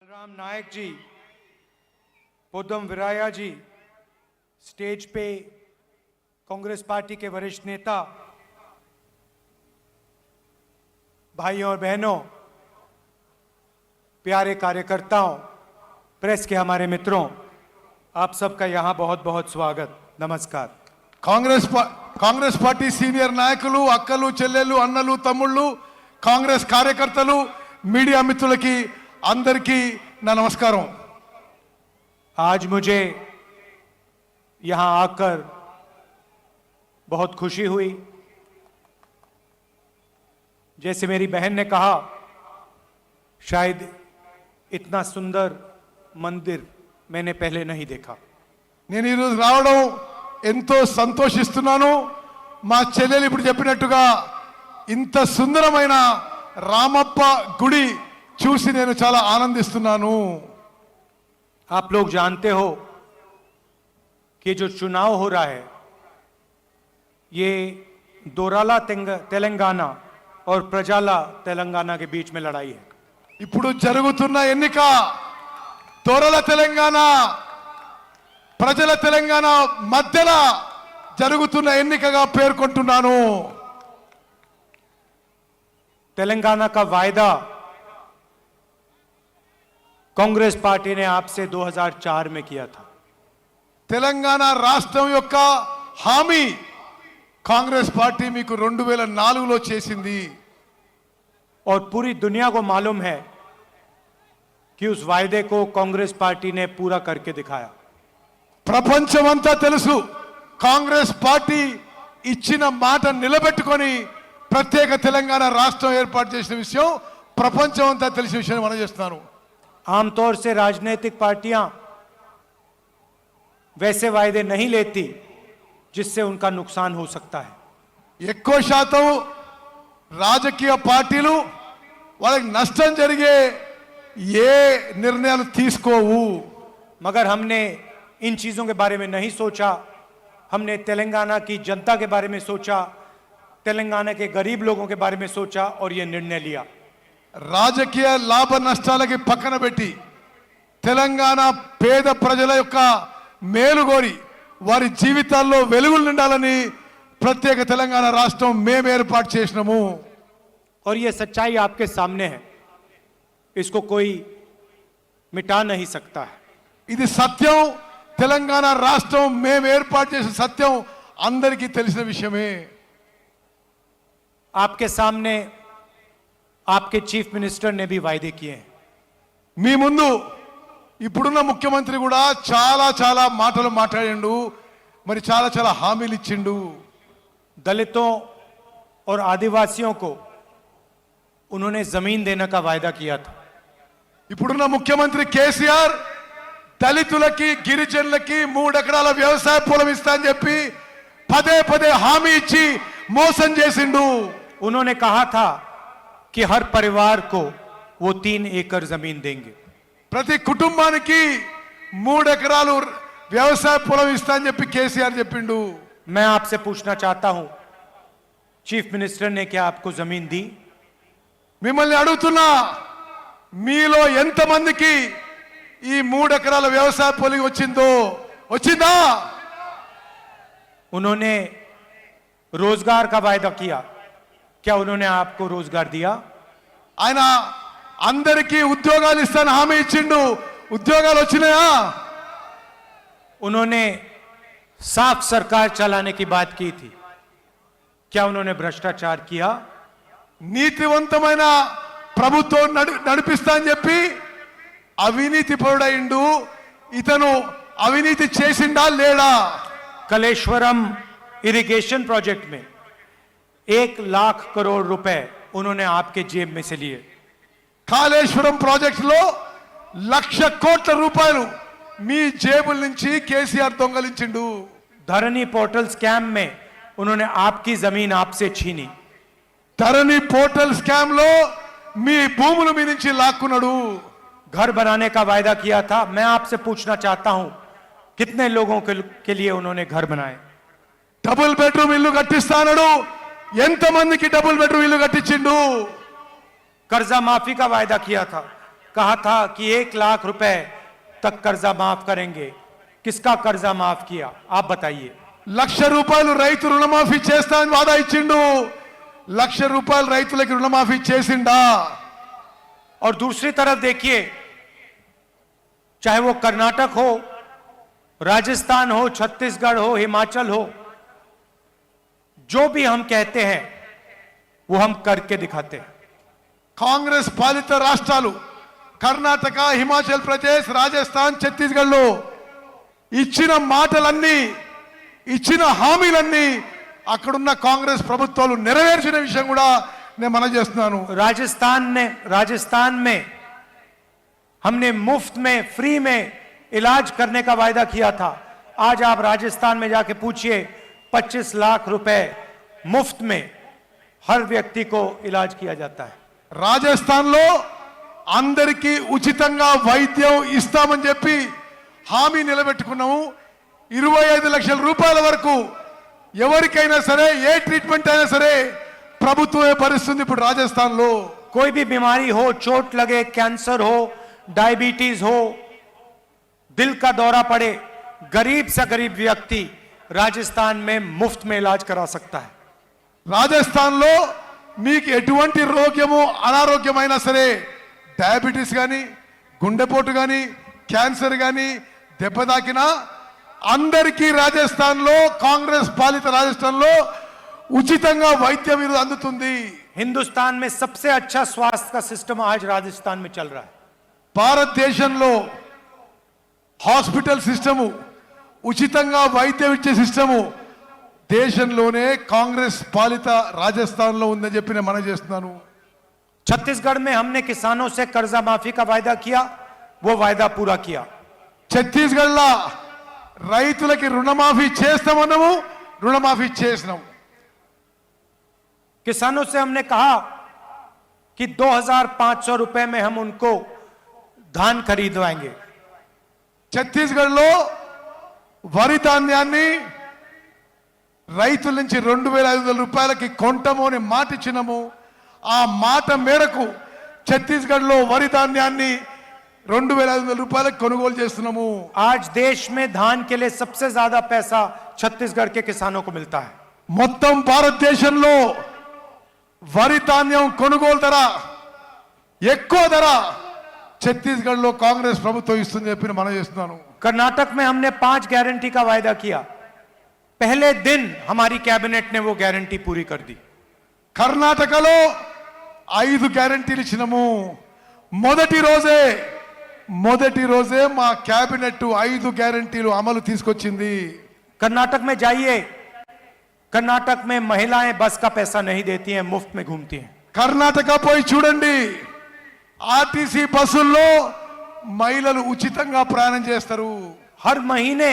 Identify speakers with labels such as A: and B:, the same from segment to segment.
A: बलराम नायक जी, पोदम वीराया जी, stage पे Congress party के वरिष्ठ नेता, भाइयों और बहनों, प्यारे कार्यकर्ताओं, प्रेस के हमारे मित्रों, आप सबका यहां बहुत बहुत स्वागत, नमस्कार।
B: కాంగ్రెస్ పార్టీ సీనియర్ నాయకులు, అక్కలు, చెల్లెళ్ళు, అన్నలు, తమ్ముళ్ళు, కాంగ్రెస్ కార్యకర్తలు, మీడియా మిత్రులకి అందరికీ నా నమస్కారం।
A: आज मुझे यहां आकर बहुत खुशी हुई। जैसे मेरी बहन ने कहा, शायद इतना सुंदर मंदिर मैंने पहले नहीं देखा।
B: నేను ఈ రోజు రావడం ఎంతో సంతోషిస్తున్నాను। మా చెల్లెలు ఇప్పుడు చెప్పినట్టుగా ఇంత సుందరమైన రామప్ప గుడి చూసి నేను చాలా ఆనందిస్తున్నాను।
A: आप लोग जानते हो कि जो चुनाव हो रहा है ये दोराला तेलंगाना और प्रजाला तेलंगाना के बीच में लड़ाई है।
B: ఇప్పుడు జరుగుతున్న ఎన్నిక దొరల తెలంగాణ ప్రజల తెలంగాణ మధ్యలో జరుగుతున్న ఎన్నికగా పేర్కొంటున్నాను।
A: तेलंगाना का वायदा कांग्रेस पार्टी ने आपसे 2004 में किया था।
B: తెలంగాణ రాష్ట్రం యొక్క హామీ కాంగ్రెస్ పార్టీ మీకు 2004లో చేసింది।
A: और पूरी दुनिया को मालूम है कि उस वायदे को कांग्रेस पार्टी ने पूरा करके दिखाया।
B: ప్రపంచమంతా తెలుసు, కాంగ్రెస్ పార్టీ ఇచ్చిన మాట నిలబెట్టుకొని ప్రత్యేక తెలంగాణ రాష్ట్రం ఏర్పాటు చేసిన విషయం ప్రపంచమంతా తెలిసిన విషయం మనం చేస్తున్నాను।
A: आमतौर से राजनीतिक पार्टियां वैसे वायदे नहीं लेती जिससे उनका नुकसान हो सकता है।
B: ఎక్కువ శాతం రాజకీయ పార్టీలు వాళ్ళకి నష్టం జరిగే ఏ నిర్ణయాలు తీసుకోవు।
A: मगर हमने इन चीजों के बारे में नहीं सोचा। हमने तेलंगाना की जनता के बारे में सोचा, तेलंगाना के गरीब लोगों के बारे में सोचा और यह निर्णय लिया।
B: రాజకీయ లాభ నష్టాలకి పక్కన పెట్టి తెలంగాణ పేద ప్రజల యొక్క మేలు కోరి వారి జీవితాల్లో వెలుగులు నిండాలని ప్రత్యేక తెలంగాణ రాష్ట్రం మేము ఏర్పాటు చేసినాము।
A: और यह सच्चाई आपके सामने है, इसको कोई मिटा नहीं सकता है।
B: ఇది సత్యం। తెలంగాణ రాష్ట్రం మేము ఏర్పాటు చేసిన సత్యం అందరికీ తెలిసిన విషయమే।
A: आपके सामने आपके चीफ मिनिस्टर ने भी वायदे किए हैं।
B: మీ ముందు ఇప్పుడున్న ముఖ్యమంత్రి కూడా చాలా చాలా మాటలు మాట్లాడిండు, మరి చాలా చాలా హామీలు ఇచ్చిండు।
A: दलितों और आदिवासियों को उन्होंने जमीन देने का वायदा किया था।
B: ఇప్పుడున్న ముఖ్యమంత్రి కేసీఆర్ దళితులకి గిరిజనులకి 3 ఎకరాల వ్యవసాయ పొలం ఇస్తా అని చెప్పి పదే పదే హామీ ఇచ్చి మోసం చేసిండు।
A: उन्होंने कहा था कि हर परिवार को वो 3 एकड़ जमीन देंगे।
B: ప్రతి కుటుంబానికి 3 ఎకరాలు వ్యవసాయ పొలం ఇస్తా అని చెప్పి కేసీఆర్ చెప్పిండు।
A: मैं आपसे पूछना चाहता हूं, चीफ मिनिस्टर ने क्या आपको जमीन दी?
B: మిమ్మల్ని అడుగుతున్నా, మీలో ఎంతమందికి ఈ 3 ఎకరాల వ్యవసాయ పొలం వచ్చిందా?
A: उन्होंने रोजगार का वायदा किया, क्या उन्होंने आपको रोजगार दिया?
B: ఆయన అందరికీ ఉద్యోగాలు ఇస్తాను హామీ ఇచ్చిండు, ఉద్యోగాలు వచ్చినాయా?
A: उन्होंने साफ सरकार चलाने की बात की थी, क्या उन्होंने भ्रष्टाचार किया?
B: నీతివంతమైన ప్రభుత్వం నడిపిస్తా అని చెప్పి అవినీతి పరుడైండు। ఇతను అవినీతి చేసిండా లేడా?
A: कलेश्वरम इरिगेशन प्रोजेक्ट में 1 लाख करोड़ रुपए उन्होंने आपके जेब में से लिए।
B: కాళేశ్వరం ప్రాజెక్టులో 1,00,000 కోట్ల రూపాయలు మీ జేబుల నుంచి కేసీఆర్ దొంగలించిండు।
A: धरनी पोर्टल स्कैम में उन्होंने आपकी जमीन आपसे छीनी।
B: ధరణి పోర్టల్ స్కామ్ లో మీ భూములు మీ నుంచి లాక్కున్నాడు।
A: घर बनाने का वायदा किया था। मैं आपसे पूछना चाहता हूं, कितने लोगों के लिए उन्होंने घर बनाए?
B: డబుల్ బెడ్రూమ్ ఇల్లు కట్టిస్తానడు, ఎంతమందికి డబుల్ బెడ్రూమ్ ఇల్లు కట్టించిండు?
A: कर्जा माफी का वायदा किया था, कहा था कि 1 लाख रुपए तक कर्जा माफ करेंगे। किसका कर्जा माफ किया आप बताइए।
B: ₹1,00,000 రైతు రుణమాఫీ చేస్తానని వాదా ఇచ్చిండు। ₹1,00,000 రైతులకు రుణమాఫీ చేసిండా?
A: और दूसरी तरफ देखिए, चाहे वो कर्नाटक हो, राजस्थान हो, छत्तीसगढ़ हो, हिमाचल हो, जो भी हम कहते हैं वो हम करके दिखाते हैं।
B: కాంగ్రెస్ పాలిత రాష్ట్రాలు కర్ణాటక, హిమాచల్ ప్రదేశ్, రాజస్థాన్, ఛత్తీస్గఢ్లో ఇచ్చిన మాటలన్నీ, ఇచ్చిన హామీలన్నీ అక్కడున్న కాంగ్రెస్ ప్రభుత్వాలు నెరవేర్చిన విషయం కూడా నేను మనం చేస్తున్నాను।
A: राजस्थान में हमने मुफ्त में, फ्री में इलाज करने का वायदा किया था। आज आप राजस्थान में जाके पूछिए, 25 लाख रुपए मुफ्त में हर व्यक्ति को इलाज किया जाता है।
B: రాజస్థాన్లో అందరికీ ఉచితంగా వైద్యం ఇస్తామని చెప్పి హామీ నిలబెట్టుకున్నాము। 25 లక్షల రూపాయల వరకు ఎవరికైనా సరే, ఏ ట్రీట్మెంట్ అయినా సరే ప్రభుత్వమే భరిస్తుంది ఇప్పుడు రాజస్థాన్లో।
A: कोई भी बीमारी हो, चोट लगे, कैंसर हो, डायबिटीज हो, दिल का दौरा पड़े, गरीब से गरीब व्यक्ति राजस्थान में मुफ्त में इलाज करा सकता है।
B: రాజస్థాన్లో మీకు ఎటువంటి రోగము, అనారోగ్యమైనా సరే, డయాబెటీస్ కానీ, గుండెపోటు కానీ, క్యాన్సర్ కానీ దెబ్బ తాకినా అందరికీ రాజస్థాన్లో, కాంగ్రెస్ పాలిత రాజస్థాన్లో ఉచితంగా వైద్యం అందుతుంది।
A: हिंदुस्तान में सबसे अच्छा स्वास्थ्य का सिस्टम आज राजस्थान में चल रहा है।
B: భారతదేశంలో హాస్పిటల్ సిస్టము, ఉచితంగా వైద్యం ఇచ్చే సిస్టము దేశంలోనే కాంగ్రెస్ పాలిత రాజస్థాన్లో ఉందని చెప్పి నేను మనం చేస్తున్నాను।
A: छत्तीसगढ़ में हमने किसानों से कर्जा माफी का वायदा किया, वो वायदा पूरा किया।
B: ఛత్తీస్గఢ్లో రైతులకి రుణమాఫీ చేస్తామన్నాము, రుణమాఫీ చేసినాము।
A: किसानों से हमने कहा कि 2,500 रुपए में हम उनको धान खरीदवाएंगे।
B: ఛత్తీస్గఢ్లో వరి ధాన్యాన్ని రైతుల నుంచి 2,500 రూపాయలకి కొంటాము అని మాట ఇచ్చినాము। ఆ మాట మేరకు ఛత్తీస్గఢ్లో వరి ధాన్యాన్ని 2,500 రూపాయలకు కొనుగోలు చేస్తున్నాము।
A: आज देश में धान के लिए सबसे ज्यादा पैसा छत्तीसगढ़ के किसानों को मिलता है।
B: మొత్తం భారతదేశంలో వరి ధాన్యం కొనుగోలు ధర, ఎక్కువ ధర ఛత్తీస్గఢ్లో కాంగ్రెస్ ప్రభుత్వం ఇస్తుంది చెప్పి మనం చేస్తున్నాను।
A: कर्नाटक में हमने 5 गारंटी का वायदा किया। पहले दिन हमारी कैबिनेट ने वो गारंटी पूरी कर दी।
B: కర్ణాటకలో 5 గ్యారెంటీలు ఇచ్చినాము। మొదటి రోజే మా కేబినెట్ 5 గ్యారెంటీలు అమలు తీసుకొచ్చింది।
A: कर्नाटक में जाइए, कर्नाटक में महिलाएं बस का पैसा नहीं देती हैं, मुफ्त में घूमती हैं।
B: కర్ణాటక పోయి చూడండి, ఆర్టీసీ బస్సుల్లో మహిళలు ఉచితంగా ప్రయాణం చేస్తారు।
A: हर महीने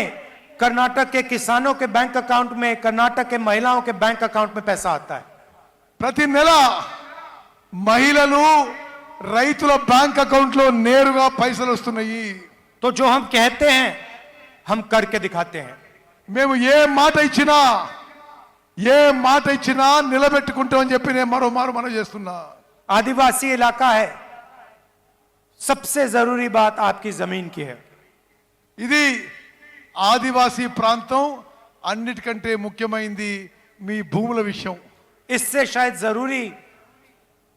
A: कर्नाटक के किसानों के बैंक अकाउंट में, कर्नाटक के महिलाओं के बैंक अकाउंट में पैसा आता है।
B: ప్రతి నెల మహిళలు రైతుల బ్యాంక్ అకౌంట్ లో నేరుగా పైసలు వస్తున్నాయి।
A: तो जो हम कहते हैं हम करके दिखाते हैं।
B: మేము ఏ మాట ఇచ్చినా నిలబెట్టుకుంటామని చెప్పి నేను మరోమారు మనం చేస్తున్నా।
A: आदिवासी इलाका है, सबसे जरूरी बात आपकी जमीन की है।
B: ఇది ఆదివాసీ ప్రాంతం, అన్నిటికంటే ముఖ్యమైనది మీ భూముల విషయం।
A: इससे शायद जरूरी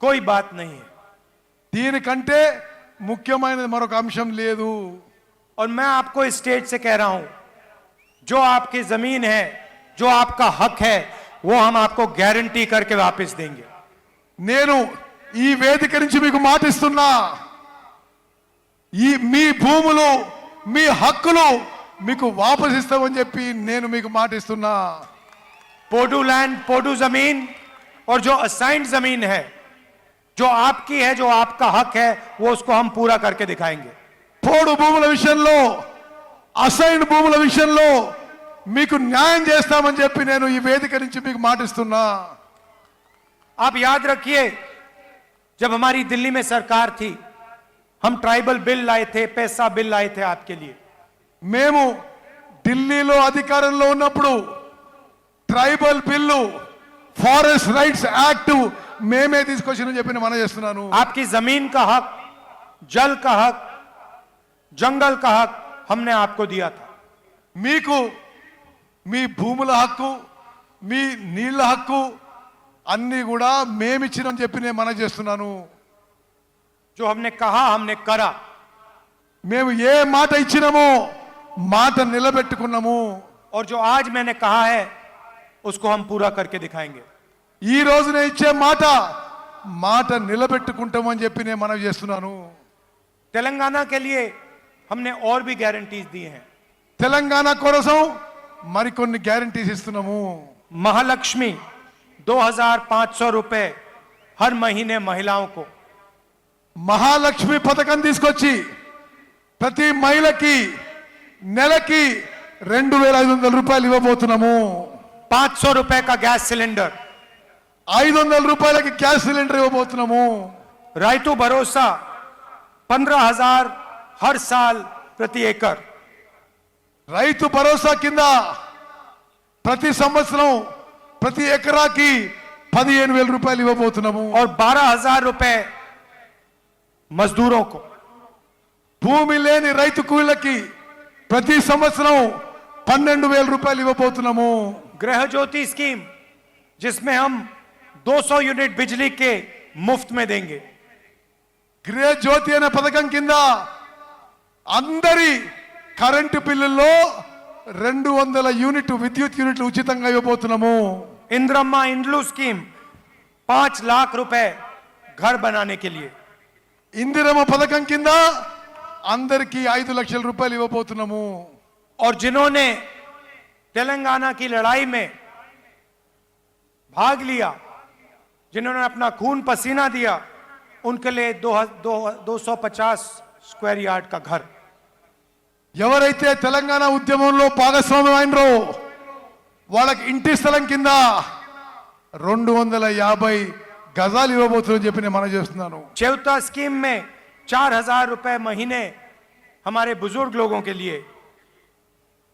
A: कोई बात नहीं है।
B: దీనికంటే ముఖ్యమైనది మరొక అంశం లేదు।
A: और मैं आपको इस स्टेज से कह रहा हूं, जो आपकी जमीन है, जो आपका हक है, वो हम आपको गारंटी करके वापस देंगे।
B: నేను ఈ వేదిక నుంచి మీకు మాటిస్తున్నా, మీ భూములు, మీ హక్కులు మీకు వాపస్ ఇస్తామని చెప్పి నేను మీకు మాటిస్తున్నా।
A: पोडू लैंड, पोडू जमीन और जो असाइंड जमीन है, जो आपकी है, जो आपका हक है, वो उसको हम पूरा करके दिखाएंगे।
B: పోడు భూముల విషయంలో, అసైన్ భూముల విషయంలో మీకు న్యాయం చేస్తామని చెప్పి నేను ఈ వేదిక నుంచి మీకు మాటిస్తున్నా।
A: आप याद रखिए, जब हमारी दिल्ली में सरकार थी, हम ट्राइबल बिल लाए थे, पैसा बिल लाए थे आपके लिए।
B: మేము ఢిల్లీలో అధికారంలో ఉన్నప్పుడు tribal bill, forest rights act మేమే తీసుకొచ్చిన చెప్పి మనం చేస్తున్నాను।
A: आपकी जमीन का हक, जल का हक, जंगल का हक हमने आपको दिया था।
B: మీకు మీ భూముల హక్కు, మీ నీళ్ల హక్కు అన్ని కూడా మేమిచ్చినని చెప్పి నేను మనవి చేస్తున్నాను.
A: जो हमने कहा हमने करा।
B: మేము ఏ మాట ఇచ్చినామో మాట నిలబెట్టుకున్నాము.
A: और जो आज मैंने कहा है उसको हम पूरा करके दिखाएंगे।
B: ఈ రోజున ఇచ్చే మాట మాట నిలబెట్టుకుంటామని చెప్పి నేను మనవి చేస్తున్నాను.
A: तेलंगाना के लिए हमने और भी गारंटीज दी हैं।
B: తెలంగాణ కోసం మరికొన్ని గ్యారంటీస్ ఇస్తున్నాము.
A: महालक्ष्मी 2500 रुपए हर महीने महिलाओं को,
B: మహాలక్ష్మి పథకం తీసుకొచ్చి ప్రతి మహిళకి నెలకి 2500 రూపాయలు ఇవ్వబోతున్నాము.
A: 500 रुपए का गैस सिलेंडर,
B: 500 రూపాయలకి గ్యాస్ సిలిండర్ ఇవ్వబోతున్నాము.
A: राइतु भरोसा 15,000 हर साल प्रति एकड़,
B: రైతు భరోసా కింద ప్రతి సంవత్సరం ప్రతి ఎకరాకి 15,000 రూపాయలు ఇవ్వబోతున్నాము.
A: और 12,000 रुपए मजदूरों को।
B: భూమి లేని రైతు కూలీలకి ప్రతి సంవత్సరం 12,000 రూపాయలు ఇవ్వబోతున్నాము.
A: गृह ज्योति स्कीम जिसमें हम 200 यूनिट बिजली के मुफ्त में देंगे।
B: గృహ జ్యోతి అనే పథకం కింద అందరి కరెంటు బిల్లుల్లో 200 యూనిట్ విద్యుత్ యూనిట్లు ఉచితంగా ఇవ్వబోతున్నాము.
A: इंद्रम्मा इंड्लू स्कीम 5 लाख रुपए घर बनाने के लिए।
B: ఇందిరమ్మ పథకం కింద అందరికీ 5 లక్షల రూపాయలు ఇవ్వబోతున్నాము.
A: और जिन्होंने तेलंगाना की लड़ाई में भाग लिया, जिन्होंने अपना खून पसीना दिया, उनके लिए 250 स्क्वायर यार्ड का घर।
B: ఎవరైతే తెలంగాణ ఉద్యమంలో భాగస్వామ్యం అయినరో వాళ్ళకి ఇంటి స్థలం కింద 250 గజాలు ఇవ్వబోతుందని చెప్పి నేను మనవి చేస్తున్నాను.
A: चेवता स्कीम में 4,000 रुपए महीने हमारे बुजुर्ग लोगों के लिए।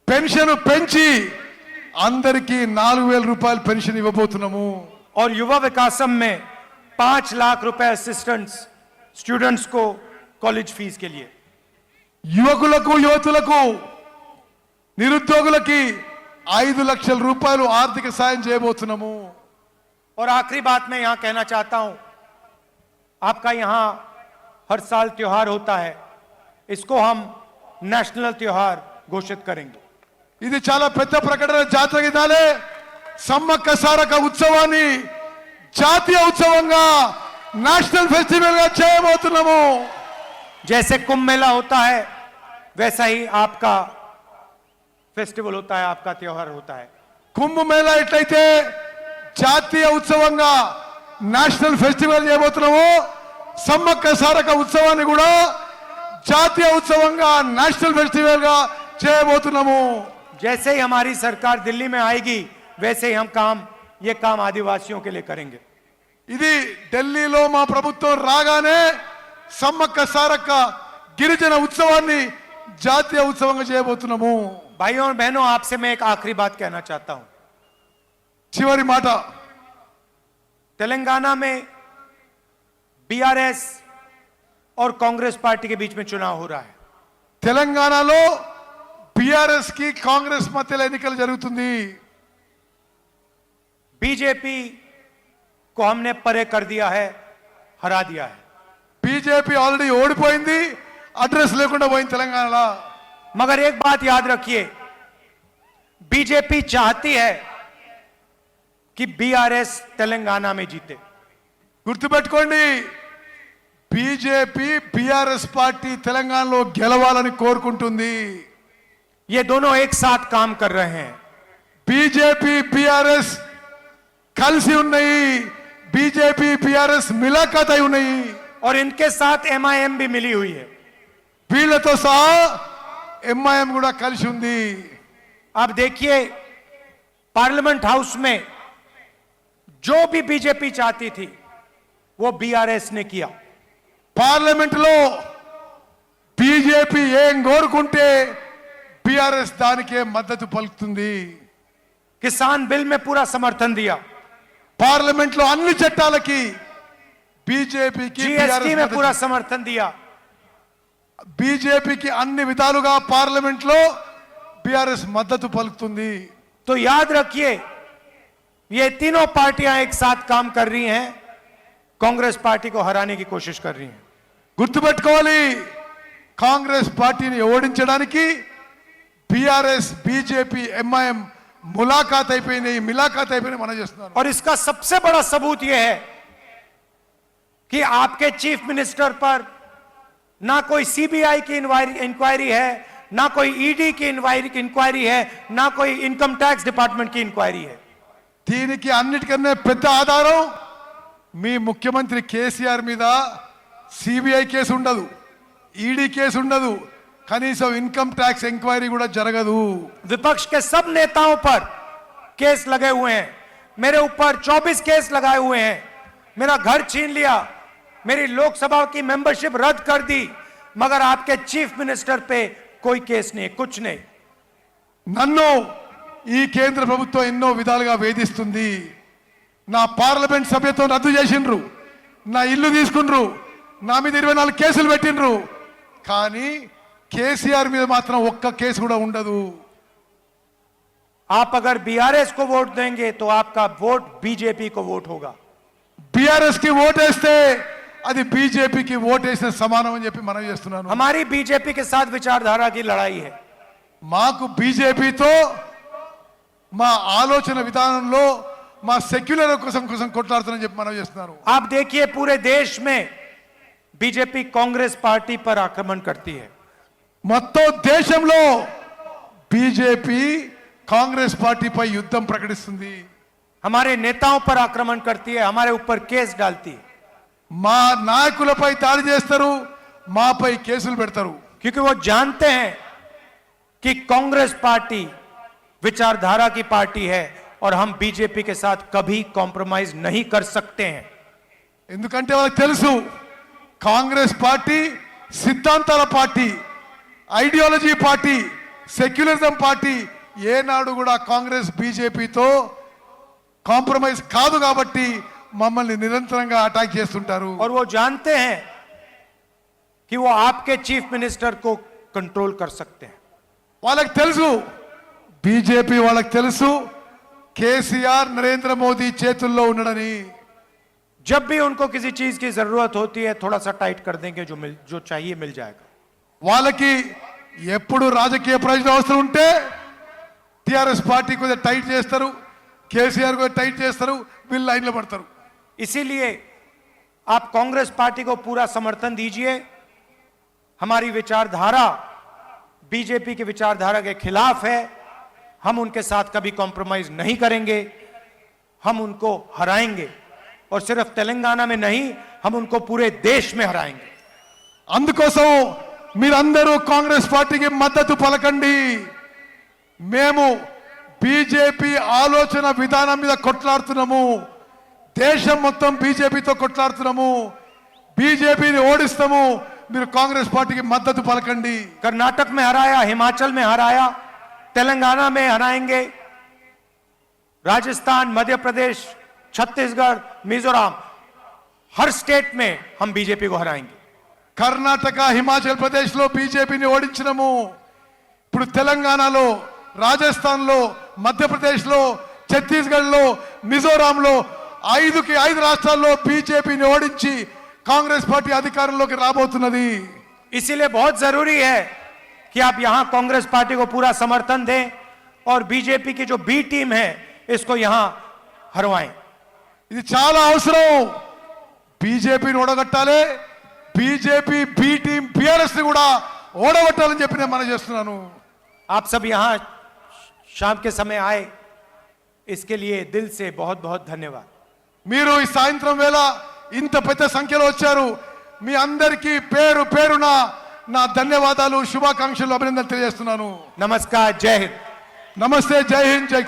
B: పెన్షన్ పెంచి అందరికీ 4,000 రూపాయలు పెన్షన్ ఇవ్వబోతున్నాము.
A: और युवा विकासम में 5 लाख रुपए असिस्टेंट्स स्टूडेंट्स को कॉलेज फीस के लिए।
B: యువకులకు యువతులకు నిరుద్యోగులకి 5 లక్షల రూపాయలు ఆర్థిక సాయం చేయబోతున్నాము.
A: और आखिरी बात मैं यहां कहना चाहता हूं, आपका यहां हर साल त्योहार होता है, इसको हम नेशनल त्योहार घोषित करेंगे।
B: ఇది చాలా పెద్ద ప్రకటన. జాతర గీతాలే సమ్మక్క సారక ఉత్సవాన్ని జాతీయ ఉత్సవంగా నేషనల్ ఫెస్టివల్ గా చేయబోతున్నాము.
A: जैसे कुंभ मेला होता है वैसा ही आपका फेस्टिवल होता है, आपका त्योहार होता है।
B: కుంభమేళా ఎట్లయితే జాతీయ ఉత్సవంగా నేషనల్ ఫెస్టివల్ చేయబోతున్నాము, సమ్మక్క సారక ఉత్సవాన్ని కూడా జాతీయ ఉత్సవంగా నేషనల్ ఫెస్టివల్ గా చేయబోతున్నాము.
A: जैसे ही हमारी सरकार दिल्ली में आएगी वैसे ही हम ये काम आदिवासियों के लिए करेंगे।
B: ఇది ఢిల్లీలో మా ప్రభుత్వం రాగానే సమ్మక్క సారక్క గిరిజన ఉత్సవాన్ని జాతీయ ఉత్సవంగా చేయబోతున్నాము.
A: भाइयों और बहनों, आपसे मैं एक आखिरी बात कहना चाहता हूं।
B: చివరి మాట,
A: तेलंगाना में बीआरएस और कांग्रेस पार्टी के बीच में चुनाव हो रहा है।
B: తెలంగాణలో బీఆర్ఎస్ కి కాంగ్రెస్ మధ్యలో ఎన్నికలు జరుగుతుంది.
A: बीजेपी को हमने परे कर दिया है, हरा दिया है।
B: బీజేపీ ఆల్రెడీ ఓడిపోయింది, అడ్రస్ లేకుండా పోయింది తెలంగాణలో.
A: मगर एक बात याद रखिए, बीजेपी चाहती है कि बीआरएस तेलंगाना में जीते।
B: గుర్తుపెట్టుకోండి, బీజేపీ బీఆర్ఎస్ పార్టీ తెలంగాణలో గెలవాలని కోరుకుంటుంది.
A: ये दोनों एक साथ काम कर रहे हैं।
B: బీజేపీ బీఆర్ఎస్ కలిసి ఉన్నాయి, బీజేపీ బీఆర్ఎస్ మిలాఖాత్ అయి ఉన్నాయి.
A: और इनके साथ एमआईएम भी मिली हुई है।
B: వీళ్ళతో సహా ఎంఐఎం కూడా కలిసి ఉంది.
A: आप देखिए, पार्लियामेंट हाउस में जो भी बीजेपी चाहती थी वो बीआरएस ने किया।
B: పార్లమెంట్ లో బీజేపీ ఏం కోరుకుంటే బీఆర్ఎస్ దానికే మద్దతు పలుకుతుంది.
A: किसान बिल में पूरा समर्थन दिया,
B: పార్లమెంట్ లో అన్ని చట్టాలకి బీజేపీకి
A: जीएसटी में पूरा समर्थन दिया,
B: బీజేపీకి అన్ని విధాలుగా పార్లమెంట్ లో బీఆర్ఎస్ మద్దతు పలుకుతుంది.
A: तो याद रखिए, ये तीनों पार्टियां एक साथ काम कर रही हैं, कांग्रेस पार्टी को हराने की कोशिश कर रही हैं.
B: గుర్తుపెట్టుకోవాలి, కాంగ్రెస్ పార్టీని ఓడించడానికి బీఆర్ఎస్ బీజేపీ ఎంఐఎం ములాఖాత్ అయిపోయినాయి, మిలాఖాత్ అయిపోయినాయి మనం చేస్తున్నారు.
A: और इसका सबसे बड़ा सबूत यह है कि आपके चीफ मिनिस्टर पर ना कोई सीबीआई की इंक्वायरी है, ना कोई ईडी की इंक्वायरी है, ना कोई इनकम टैक्स डिपार्टमेंट की इंक्वायरी है.
B: దీనికి అన్నిటికన్నా పెద్ద ఆధారం మీ ముఖ్యమంత్రి కేసీఆర్ మీద సిబిఐ కేసు ఉండదు, ఈడీ కేసు ఉండదు, కనీసం ఇన్కమ్ ట్యాక్స్ ఎంక్వైరీ కూడా జరగదు.
A: विपक्ष के सब नेताओं पर केस लगे हुए हैं. मेरे ऊपर 24 केस लगाए हुए हैं. मेरा घर छीन लिया, मेरी लोकसभा की मेंबरशिप रद्द कर दी, मगर आपके चीफ मिनिस्टर पे कोई केस नहीं, कुछ नहीं.
B: నన్ను ఈ కేంద్ర ప్రభుత్వం ఎన్నో విధాలుగా వేధిస్తుంది. నా పార్లమెంట్ సభ్యత్వం రద్దు చేసిండ్రు, నా ఇల్లు తీసుకుండ్రు, నా మీద 24 కేసులు పెట్టిండ్రు, కానీ కేసీఆర్ మీద మాత్రం ఒక్క కేసు కూడా ఉండదు.
A: आप अगर बीआरएस को वोट देंगे तो आपका वोट बीजेपी को वोट होगा.
B: బీఆర్ఎస్ కి ఓటేస్తే అది బీజేపీకి ఓటేసిన సమానం అని చెప్పి మనం చేస్తున్నాను.
A: हमारी बीजेपी के साथ विचारधारा की लड़ाई है.
B: మాకు బీజేపీతో మా ఆలోచన విధానంలో మా సెక్యులర్ కోసం కొట్లాడుతున్నారని చెప్పి మనం చేస్తున్నారు.
A: आप देखिए, पूरे देश में बीजेपी कांग्रेस पार्टी पर आक्रमण करती है.
B: మొత్తం దేశంలో బీజేపీ కాంగ్రెస్ పార్టీపై యుద్ధం ప్రకటిస్తుంది.
A: हमारे नेताओं पर आक्रमण करती है, हमारे ऊपर केस डालती है.
B: మా నాయకులపై దాడి చేస్తారు, మాపై కేసులు పెడతారు.
A: क्योंकि वो जानते हैं कि कांग्रेस पार्टी विचारधारा की पार्टी है और हम बीजेपी के साथ कभी कॉम्प्रोमाइज नहीं कर सकते हैं.
B: ఎందుకంటే వాళ్ళకి తెలుసు కాంగ్రెస్ పార్టీ సిద్ధాంతాల party, ideology party, secularism party. ఏనాడు కూడా కాంగ్రెస్ బీజేపీతో కాంప్రమైజ్ కాదు కాబట్టి మమ్మల్ని నిరంతరంగా అటాక్ చేస్తుంటారు.
A: और वो जानते हैं कि वो आपके चीफ मिनिस्टर को कंट्रोल कर सकते हैं.
B: వాళ్ళకి తెలుసు, బీజేపీ వాళ్ళకి తెలుసు కేసీఆర్ నరేంద్ర మోదీ చేతుల్లో ఉన్నాడని.
A: जब भी उनको किसी चीज की जरूरत होती है, थोड़ा सा टाइट कर देंगे, जो चाहिए मिल जाएगा.
B: వాళ్ళకి ఎప్పుడు రాజకీయ ప్రయోజనం అవసరం ఉంటే టిఆర్ఎస్ పార్టీ కొద్దిగా టైట్ చేస్తారు, కేసీఆర్ కొద్దిగా టైట్ చేస్తారు, వీళ్ళు లైన్లో పడతారు.
A: इसीलिए आप कांग्रेस पार्टी को पूरा समर्थन दीजिए. हमारी विचारधारा बीजेपी की विचारधारा के खिलाफ है. हम उनके साथ कभी कॉम्प्रोमाइज नहीं करेंगे. हम उनको हराएंगे, और सिर्फ तेलंगाना में नहीं, हम उनको पूरे देश में हराएंगे.
B: అందుకోసం మీరందరూ కాంగ్రెస్ పార్టీకి మద్దతు పలకండి. మేము బీజేపీ ఆలోచన విధానం మీద కొట్లాడుతున్నాము, దేశం మొత్తం బీజేపీతో కొట్లాడుతున్నాము, బీజేపీని ఓడిస్తాము. మీరు కాంగ్రెస్ పార్టీకి మద్దతు పలకండి.
A: कर्नाटक में हराया, हिमाचल में हराया, तेलंगाना में हराएंगे, राजस्थान, मध्य प्रदेश, छत्तीसगढ़, मिजोरम, हर स्टेट में हम बीजेपी को हराएंगे.
B: కర్ణాటక, హిమాచల్ ప్రదేశ్ లో బీజేపీని ఓడించినము. ఇప్పుడు తెలంగాణలో, రాజస్థాన్లో, మధ్యప్రదేశ్లో, ఛత్తీస్గఢ్లో, మిజోరాంలో 5 రాష్ట్రాల్లో బీజేపీని ఓడించి కాంగ్రెస్ పార్టీ అధికారంలోకి రాబోతున్నది.
A: इसीलिए बहुत जरूरी है कि आप यहां कांग्रेस पार्टी को पूरा समर्थन दें और बीजेपी की जो बी टीम है इसको यहां हरवाएं.
B: ఇది చాలా అవసరం. బీజేపీని ఓడగొట్టాలి, బీజేపీ బి టీం బీఆర్ఎస్ ని కూడా ఓడగొట్టాలని చెప్పి నేను మనం చేస్తున్నాను.
A: आप सब यहां शाम के समय आए, इसके लिए दिल से बहुत बहुत धन्यवाद.
B: మీరు ఈ సాయంత్రం వేళ ఇంత పెద్ద సంఖ్యలో వచ్చారు. మీ అందరికీ పేరు పేరున నా ధన్యవాదాలు, శుభాకాంక్షలు, అభినందనలు తెలియజేస్తున్నాను.
A: नमस्कार, जय हिंद.
B: నమస్తే, జై హింద్, జై